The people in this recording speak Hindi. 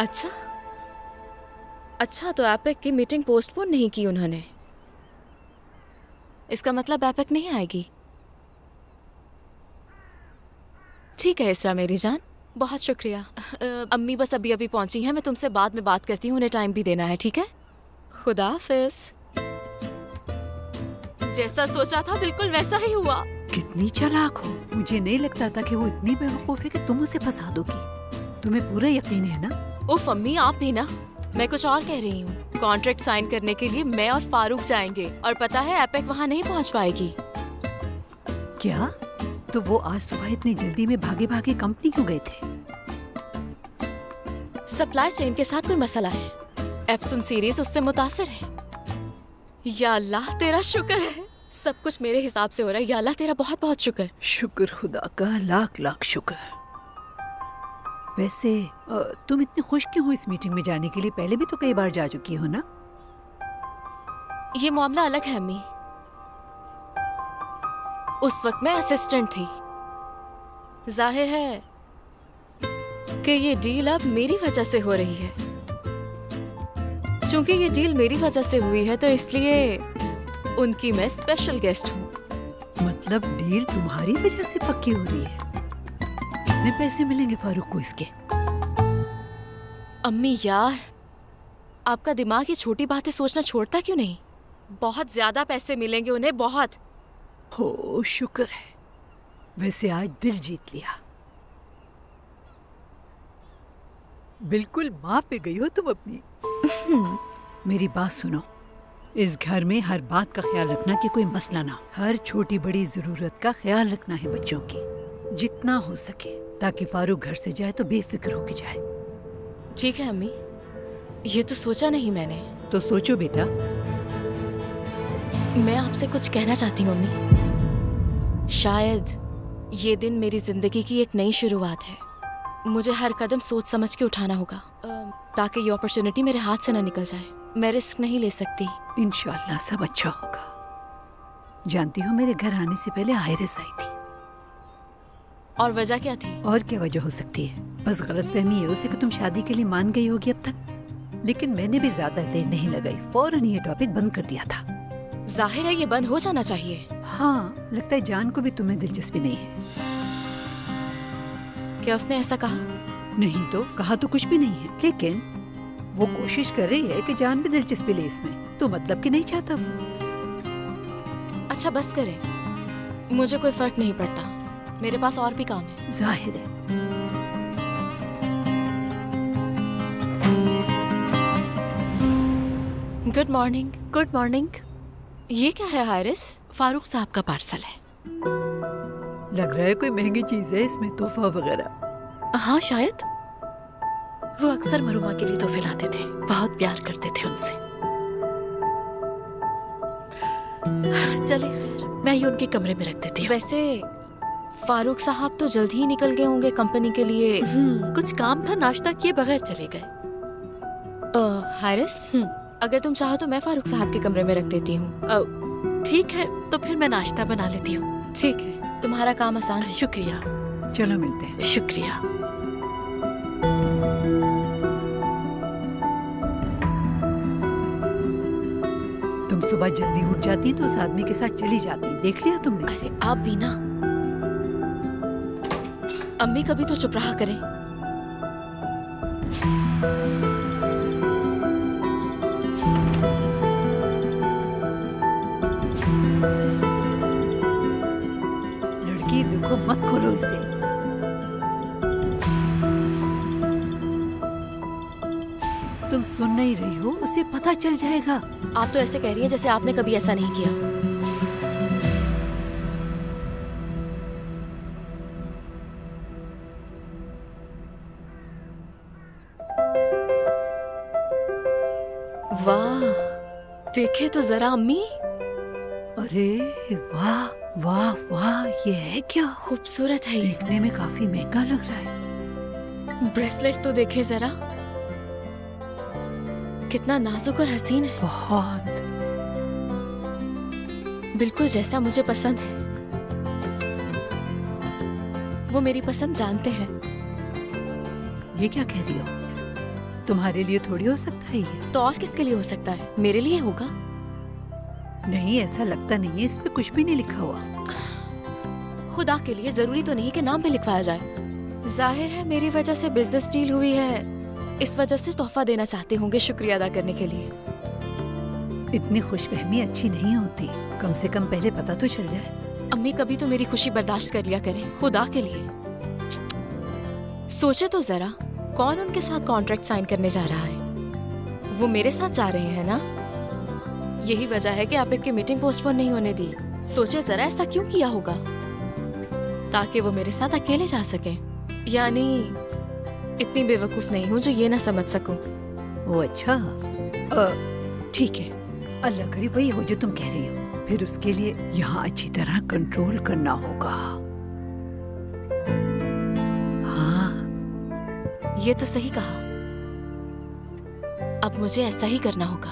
अच्छा अच्छा, तो एपिक की मीटिंग पोस्टपोन नहीं की उन्होंने। इसका मतलब एपिक नहीं आएगी। ठीक है इसरा मेरी जान, बहुत शुक्रिया। अम्मी बस अभी अभी पहुंची हैं, मैं तुमसे बाद में बात करती हूँ, उन्हें टाइम भी देना है। ठीक है, खुदा हाफिज। जैसा सोचा था बिल्कुल वैसा ही हुआ। कितनी चालाक हो, मुझे नहीं लगता था कि वो इतनी बेवकूफ है कि तुम उसे फंसा दोगी। तुम्हें पूरा यकीन है ना? उफ अम्मी आप भी ना। मैं कुछ और कह रही हूँ। कॉन्ट्रैक्ट साइन करने के लिए मैं और फारूक जाएंगे, और पता है एपिक वहाँ नहीं पहुँच पाएगी। क्या? तो वो आज सुबह इतनी जल्दी में भागे भागे कंपनी क्यों गए थे? सप्लाई चेन के साथ कोई मसला है। एफसुन सीरीज उससे मुतासिर है। या अल्लाह तेरा शुक्र है, सब कुछ मेरे हिसाब से हो रहा है। या अल्लाह तेरा बहुत बहुत शुक्र। शुक्र खुदा का, लाख लाख शुक्र। वैसे तुम इतनी खुश क्यों हो इस मीटिंग में जाने के लिए? पहले भी तो कई बार जा चुकी हो ना? ये मामला अलग है अम्मी। उस वक्त मैं असिस्टेंट थी। जाहिर है कि ये डील अब मेरी वजह से हो रही है। चूंकि ये डील मेरी वजह से हुई है तो इसलिए उनकी मैं स्पेशल गेस्ट हूँ। मतलब डील तुम्हारी वजह से पक्की हो रही है? कितने पैसे मिलेंगे फारूक को इसके? अम्मी यार, आपका दिमाग ये छोटी बातें सोचना छोड़ता क्यों नहीं? बहुत ज्यादा पैसे मिलेंगे उन्हें, बहुत। हो शुक्र है। वैसे आज दिल जीत लिया। बिल्कुल माँ पे गई हो तुम अपनी। मेरी बात सुनो, इस घर में हर बात का ख्याल रखना कि कोई मसला ना हो। हर छोटी बड़ी जरूरत का ख्याल रखना है बच्चों की, जितना हो सके, ताकि फारूक घर से जाए तो बेफिक्र होके जाए। ठीक है अम्मी, ये तो सोचा नहीं मैंने। तो सोचो बेटा। मैं आपसे कुछ कहना चाहती हूँ अम्मी। शायद ये दिन मेरी जिंदगी की एक नई शुरुआत है। मुझे हर कदम सोच समझ के उठाना होगा, ताकि ये अपॉर्चुनिटी मेरे हाथ से ना निकल जाए। मैं रिस्क नहीं ले सकती। इंशाल्लाह सब अच्छा होगा। जानती हो, मेरे घर आने से पहले आयरिस आई थी। और वजह क्या थी? और क्या वजह हो सकती है? बस गलतफहमी है उसे कि तुम शादी के लिए मान गई होगी अब तक। लेकिन मैंने भी ज्यादा देर नहीं लगाई, फौरन ये टॉपिक बंद कर दिया था। जाहिर है ये बंद हो जाना चाहिए। हाँ, लगता है जान को भी तुम्हें दिलचस्पी नहीं है। क्या उसने ऐसा कहा? नहीं तो कहा तो कुछ भी नहीं है, लेकिन वो कोशिश कर रही है कि जान भी दिलचस्पी ले इसमें। तो मतलब कि नहीं चाहता वो। अच्छा बस करें, मुझे कोई फर्क नहीं पड़ता। मेरे पास और भी काम है। जाहिर है। Good morning. Good morning. ये क्या है हारिस? फारूक साहब का पार्सल है। लग रहा है कोई महंगी चीज है इसमें, तोहफा वगैरह। हाँ शायद। वो अक्सर मरुमा के लिए तोहफे लाते थे, बहुत प्यार करते थे उनसे। चले खैर, मैं ये उनके कमरे में रख देती हूँ। वैसे फारूक साहब तो जल्दी ही निकल गए होंगे कंपनी के लिए। कुछ काम था, नाश्ता किए बगैर चले गए। हारिस, अगर तुम चाहो तो मैं फारूक साहब के कमरे में रख देती हूँ। ठीक है, तो फिर मैं नाश्ता बना लेती हूँ। ठीक है, तुम्हारा काम आसान है। शुक्रिया। चलो मिलते हैं। शुक्रिया। तुम सुबह जल्दी उठ जाती तो उस आदमी के साथ चली जाती। देख लिया तुमने? अरे आप भी ना। अम्मी कभी तो चुप रहा करें। लड़की देखो, मत खोलो इसे। तुम सुन नहीं रही हो? उसे पता चल जाएगा। आप तो ऐसे कह रही हैं जैसे आपने कभी ऐसा नहीं किया। वाह, देखे तो जरा अम्मी। अरे वाह वाह वाह, ये है क्या? खूबसूरत है ये। देखने में काफी महंगा लग रहा है। ब्रेसलेट तो देखे जरा, कितना नाजुक और हसीन है। बहुत। बिल्कुल जैसा मुझे पसंद है। वो मेरी पसंद जानते हैं। ये क्या कह रही हो? तुम्हारे लिए थोड़ी हो सकता है ये। तो और किसके लिए हो सकता है? मेरे लिए होगा। नहीं, ऐसा लगता नहीं है, इस पे कुछ भी नहीं लिखा हुआ। खुदा के लिए जरूरी तो नहीं कि नाम पे लिखवाया जाए। जाहिर है मेरी वजह से बिजनेस डील हुई है, इस वजह से तोहफा देना चाहते होंगे शुक्रिया अदा करने के लिए। इतनी खुशफहमी अच्छी नहीं होती, कम से कम पहले पता तो चल जाए। अम्मी कभी तो मेरी खुशी बर्दाश्त कर लिया करें, खुदा के लिए। सोचे तो जरा, कौन उनके साथ कॉन्ट्रैक्ट साइन करने जा रहा है? वो मेरे साथ जा रहे हैं ना। यही वजह है कि आप एक की मीटिंग पोस्टपोन नहीं होने दी। सोचे जरा ऐसा क्यों किया होगा, ताकि वो मेरे साथ अकेले जा सके। यानी इतनी बेवकूफ नहीं हूँ जो ये ना समझ सकूं। वो अच्छा, ठीक है, अल्लाह करे वही हो जो तुम कह रही हो। फिर उसके लिए यहाँ अच्छी तरह कंट्रोल करना होगा। हाँ, ये तो सही कहा। अब मुझे ऐसा ही करना होगा।